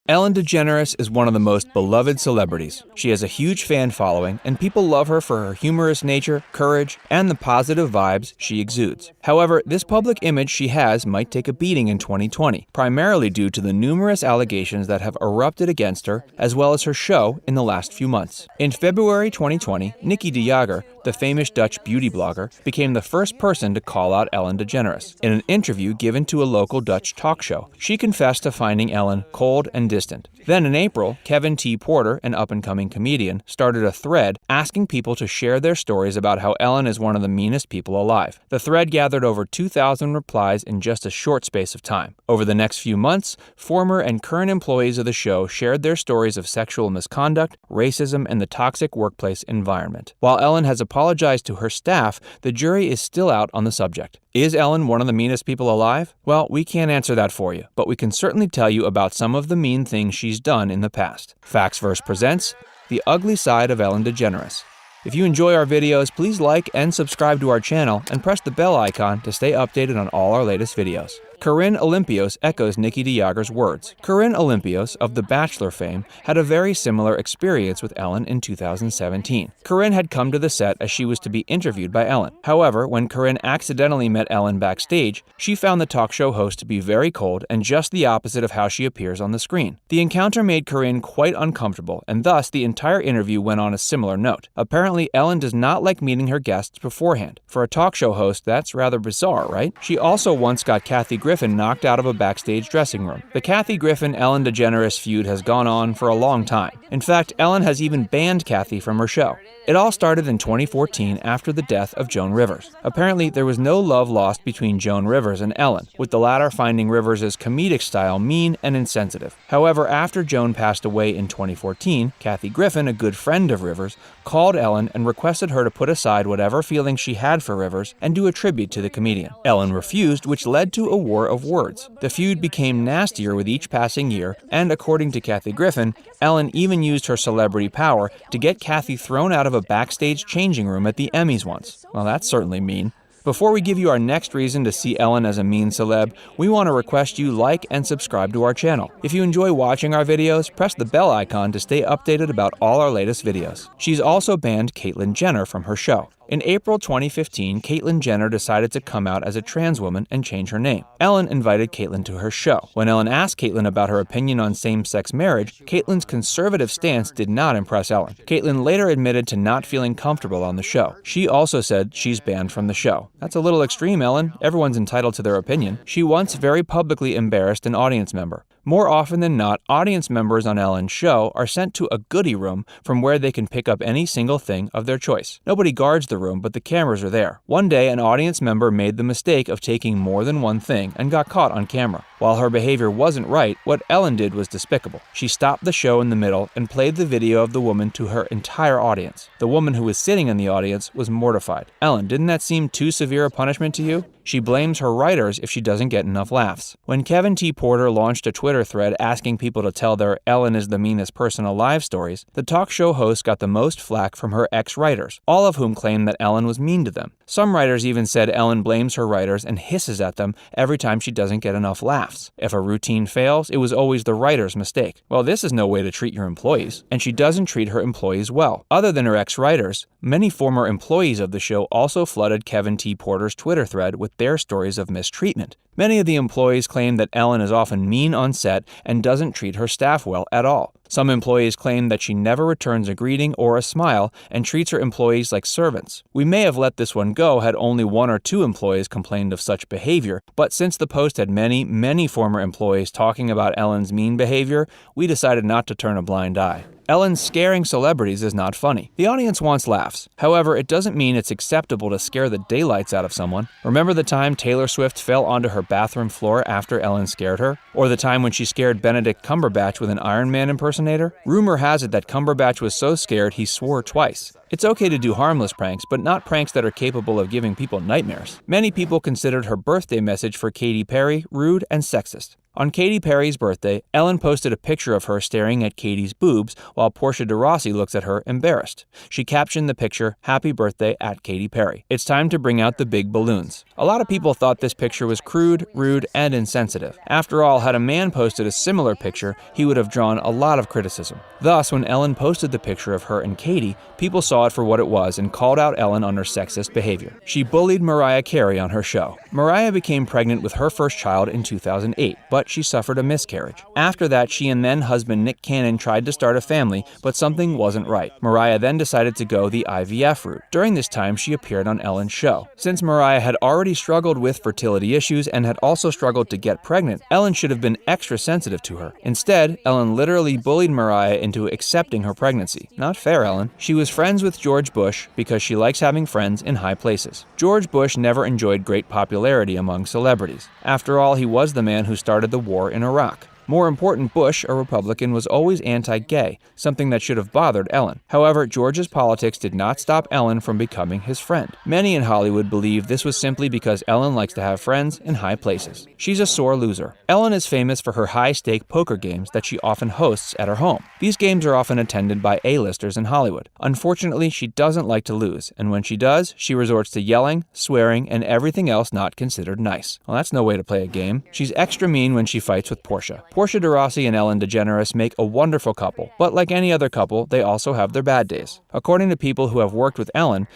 Ellen DeGeneres is one of the most beloved celebrities. She has a huge fan following, and people love her for her humorous nature, courage, and the positive vibes she exudes. However, this public image she has might take a beating in 2020, primarily due to the numerous allegations that have erupted against her, as well as her show in the last few months. In February 2020, Nikki Diagras, the famous Dutch beauty blogger, became the first person to call out Ellen DeGeneres. In an interview given to a local Dutch talk show, she confessed to finding Ellen cold and distant. Then in April, Kevin T. Porter, an up-and-coming comedian, started a thread asking people to share their stories about how Ellen is one of the meanest people alive. The thread gathered over 2,000 replies in just a short space of time. Over the next few months, former and current employees of the show shared their stories of sexual misconduct, racism, and the toxic workplace environment. While Ellen has apologized to her staff, the jury is still out on the subject. Is Ellen one of the meanest people alive? Well, we can't answer that for you, but we can certainly tell you about some of the mean things she's done in the past. Factsverse presents The Ugly Side of Ellen DeGeneres. If you enjoy our videos, please like and subscribe to our channel and press the bell icon to stay updated on all our latest videos. CorinneOlympios echoes Nikki Diagras' words. CorinneOlympios, of The Bachelor fame, had a very similar experience with Ellen in 2017. Corinne had come to the set as she was to be interviewed by Ellen. However, when Corinne accidentally met Ellen backstage, she found the talk show host to be very cold and just the opposite of how she appears on the screen. The encounter made Corinne quite uncomfortable, and thus the entire interview went on a similar note. Apparently, Ellen does not like meeting her guests beforehand. For a talk show host, that's rather bizarre, right? She also once got Griffin knocked out of a backstage dressing room. The Kathy Griffin-Ellen DeGeneres feud has gone on for a long time. In fact, Ellen has even banned Kathy from her show. It all started in 2014 after the death of Joan Rivers. Apparently, there was no love lost between Joan Rivers and Ellen, with the latter finding Rivers' comedic style mean and insensitive. However, after Joan passed away in 2014, Kathy Griffin, a good friend of Rivers, called Ellen and requested her to put aside whatever feelings she had for Rivers and do a tribute to the comedian. Ellen refused, which led to a war of words. The feud became nastier with each passing year, and according to Kathy Griffin, Ellen even used her celebrity power to get Kathy thrown out of a backstage changing room at the Emmys once. Well, that's certainly mean. Before we give you our next reason to see Ellen as a mean celeb, we want to request you like and subscribe to our channel. If you enjoy watching our videos, press the bell icon to stay updated about all our latest videos. She's also banned Caitlyn Jenner from her show. In April 2015, Caitlyn Jenner decided to come out as a trans woman and change her name. Ellen invited Caitlyn to her show. When Ellen asked Caitlyn about her opinion on same-sex marriage, Caitlyn's conservative stance did not impress Ellen. Caitlyn later admitted to not feeling comfortable on the show. She also said she's banned from the show. That's a little extreme, Ellen. Everyone's entitled to their opinion. She once very publicly embarrassed an audience member. More often than not, audience members on Ellen's show are sent to a goodie room from where they can pick up any single thing of their choice. Nobody guards the room, but the cameras are there. One day, an audience member made the mistake of taking more than one thing and got caught on camera. While her behavior wasn't right, what Ellen did was despicable. She stopped the show in the middle and played the video of the woman to her entire audience. The woman who was sitting in the audience was mortified. Ellen, didn't that seem too severe a punishment to you? She blames her writers if she doesn't get enough laughs. When Kevin T. Porter launched a Twitter thread asking people to tell their Ellen is the meanest person alive stories, the talk show host got the most flack from her ex-writers, all of whom claimed that Ellen was mean to them. Some writers even said Ellen blames her writers and hisses at them every time she doesn't get enough laughs. If a routine fails, it was always the writer's mistake. Well, this is no way to treat your employees, and she doesn't treat her employees well. Other than her ex-writers, many former employees of the show also flooded Kevin T. Porter's Twitter thread with their stories of mistreatment. Many of the employees claim that Ellen is often mean on set and doesn't treat her staff well at all. Some employees claim that she never returns a greeting or a smile and treats her employees like servants. We may have let this one go had only 1 or 2 employees complained of such behavior, but since the post had many former employees talking about Ellen's mean behavior, we decided not to turn a blind eye. Ellen scaring celebrities is not funny. The audience wants laughs. However, it doesn't mean it's acceptable to scare the daylights out of someone. Remember the time Taylor Swift fell onto her bathroom floor after Ellen scared her? Or the time when she scared Benedict Cumberbatch with an Iron Man impersonator? Rumor has it that Cumberbatch was so scared he swore twice. It's okay to do harmless pranks, but not pranks that are capable of giving people nightmares. Many people considered her birthday message for Katy Perry rude and sexist. On Katy Perry's birthday, Ellen posted a picture of her staring at Katy's boobs while Portia de Rossi looks at her embarrassed. She captioned the picture, "Happy birthday at Katy Perry. It's time to bring out the big balloons." A lot of people thought this picture was crude, rude, and insensitive. After all, had a man posted a similar picture, he would have drawn a lot of criticism. Thus, when Ellen posted the picture of her and Katy, people saw it for what it was and called out Ellen on her sexist behavior. She bullied Mariah Carey on her show. Mariah became pregnant with her first child in 2008, but she suffered a miscarriage. After that, she and then-husband Nick Cannon tried to start a family, but something wasn't right. Mariah then decided to go the IVF route. During this time, she appeared on Ellen's show. Since Mariah had already struggled with fertility issues and had also struggled to get pregnant, Ellen should have been extra sensitive to her. Instead, Ellen literally bullied Mariah into accepting her pregnancy. Not fair, Ellen. She was friends with George Bush because she likes having friends in high places. George Bush never enjoyed great popularity among celebrities. After all, he was the man who started the war in Iraq. More important, Bush, a Republican, was always anti-gay, something that should have bothered Ellen. However, George's politics did not stop Ellen from becoming his friend. Many in Hollywood believe this was simply because Ellen likes to have friends in high places. She's a sore loser. Ellen is famous for her high-stake poker games that she often hosts at her home. These games are often attended by A-listers in Hollywood. Unfortunately, she doesn't like to lose, and when she does, she resorts to yelling, swearing, and everything else not considered nice. Well, that's no way to play a game. She's extra mean when she fights with Portia. Portia de Rossi and Ellen Degeneres make a wonderful couple, but like any other couple, they also have their bad days. According to people who have worked with Ellen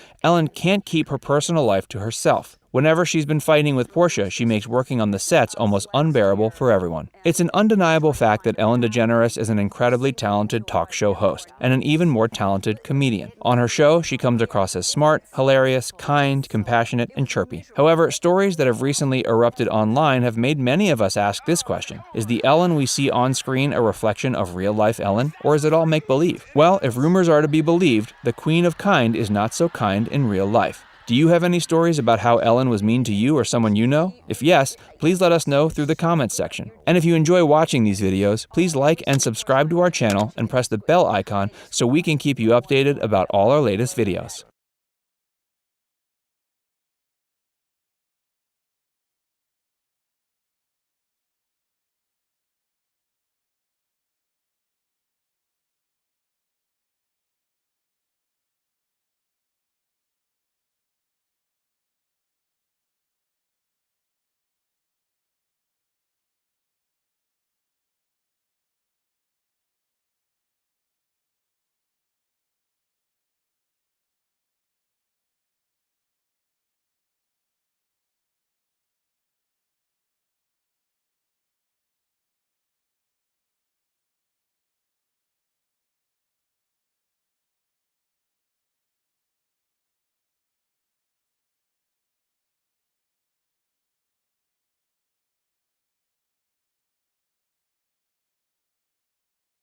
can't keep her personal life to herself. Whenever she's been fighting with Portia, she makes working on the sets almost unbearable for everyone. It's an undeniable fact that Ellen Degeneres is an incredibly talented talk show host, and an even more talented comedian. On her show, she comes across as smart, hilarious, kind, compassionate, and chirpy. However, stories that have recently erupted online have made many of us ask this question: is the Ellen we see on screen a reflection of real-life Ellen, or is it all make-believe? Well, if rumors are to be believed, the Queen of Kind is not so kind in real life. Do you have any stories about how Ellen was mean to you or someone you know? If yes, please let us know through the comments section. And if you enjoy watching these videos, please like and subscribe to our channel and press the bell icon so we can keep you updated about all our latest videos.